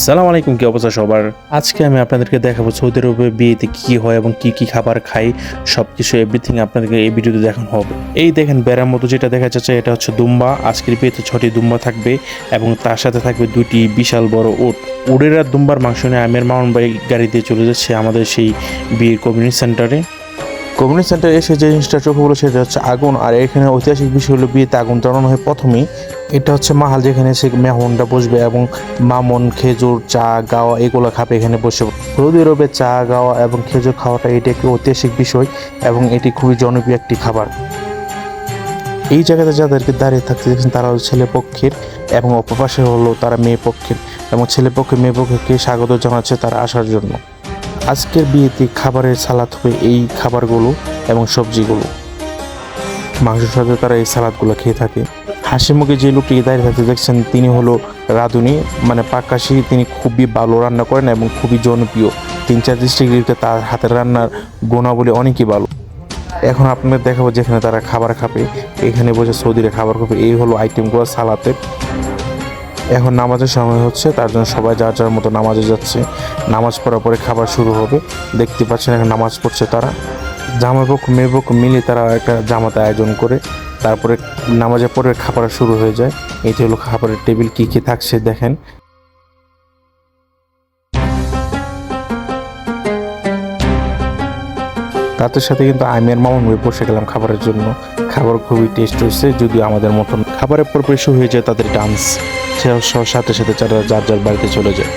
আসসালামু আলাইকুম, কি অবস্থা সবার। আজকে আমি আপনাদেরকে দেখাবো সৌদি আরবে বিয়েতে কি হয় এবং কি কি খাবার খাই, সবকিছু এভরিথিং আপনাদেরকে এই ভিডিওতে দেখানো হবে। এই দেখেন বেড়ার মতো যেটা দেখা যাচ্ছে এটা হচ্ছে দুম্বা। আজকের বিয়েতে 6টি দুম্বা থাকবে এবং তার সাথে থাকবে 2টি বিশাল বড় উট। উটের আর দুম্বার মাংস নিয়ে আমের মামুন ভাই গাড়ি দিয়ে চলে যাচ্ছে আমাদের সেই বিয়ের কমিউনিটি সেন্টারে। কমিউনিটি সেন্টারে এসে যে জিনিসটা চোখে পড়লো সেটা হচ্ছে আগুন। আর এখানে ঐতিহাসিক বিষয় হলো বিয়েতে আগুন জ্বালানো হয় প্রথমেই। এটা হচ্ছে মাহাল, যেখানে সে মেহমানরা বসবে এবং মামন খেজুর চা গাওয়া এগুলো খাবে এখানে বসে। সৌদি আরবে চা গাওয়া এবং খেজুর খাওয়াটা এটি একটি ঐতিহাসিক বিষয় এবং এটি খুবই জনপ্রিয় একটি খাবার। এই জায়গাতে যাদেরকে দাঁড়িয়ে থাকতে দেখছেন তারা হলো ছেলে পক্ষের এবং অপর পাশে হলো তারা মেয়ে পক্ষের, এবং ছেলে পক্ষে মেয়ে পক্ষকে স্বাগত জানাচ্ছে তারা আসার জন্য। আজকের বিয়েতে খাবারের সালাদ হবে এই খাবারগুলো এবং সবজিগুলো। মাংসের সাথে তারা এই সালাদগুলো খেয়ে থাকে। হাসি মুখে যে লোকটি দাঁড়িয়ে থাকতে দেখছেন তিনি হলো রাঁধুনি, মানে পাক্কাশি। তিনি খুবই ভালো রান্না করেন এবং খুবই জনপ্রিয়। 3-4 ডিস্ট্রিক্টে তার হাতের রান্নার গুণাবলী অনেকই ভালো। এখন আপনাদের দেখাবো যেখানে তারা খাবার খাবে, এখানে বসে সৌদিরে খাবার খাবে। এই হলো আইটেমগুলো সালাতের। এখন নামাজের সময় হচ্ছে, তার জন্য সবাই যার যার মতো নামাজে যাচ্ছে। নামাজ পড়ার পরে খাবার শুরু হবে। দেখতে পাচ্ছেন এখন নামাজ পড়ছে তারা। জামাই পক্ষ মেয়ে পক্ষ মিলে তারা একটা জামাতে আয়োজন করে তারপরে নামাজের পরে খাবার শুরু হয়ে যায়। এটি হলো খাবারের টেবিল, কি কি থাকছে দেখেন। তাদের সাথে কিন্তু আমি আর মামুন ভাই বসে গেলাম খাবারের জন্য। খাবার খুবই টেস্ট হয়েছে, যদিও আমাদের মতন। খাবারের পর শুরু হয়ে যায় তাদের ডান্স। সাথে সাথে যারা যার যার বাড়িতে চলে যায়।